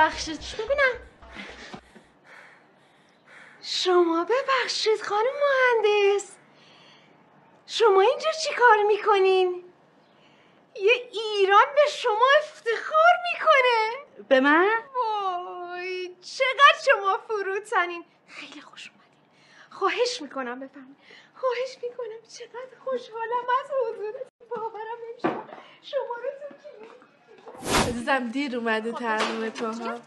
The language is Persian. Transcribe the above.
ببخشید ببینم. شما ببخشید خانم مهندس، شما اینجا چی کار میکنین؟ یه ایران به شما افتخار میکنه. به من؟ وای چقدر شما فروتنین، خیلی خوش اومدین. خواهش میکنم بفرمایید، خواهش میکنم. چقدر خوشحالم از حضورتون، باورم نمیشه. شما رو تو کی عزیزم دیر اومده ترنم تو ها.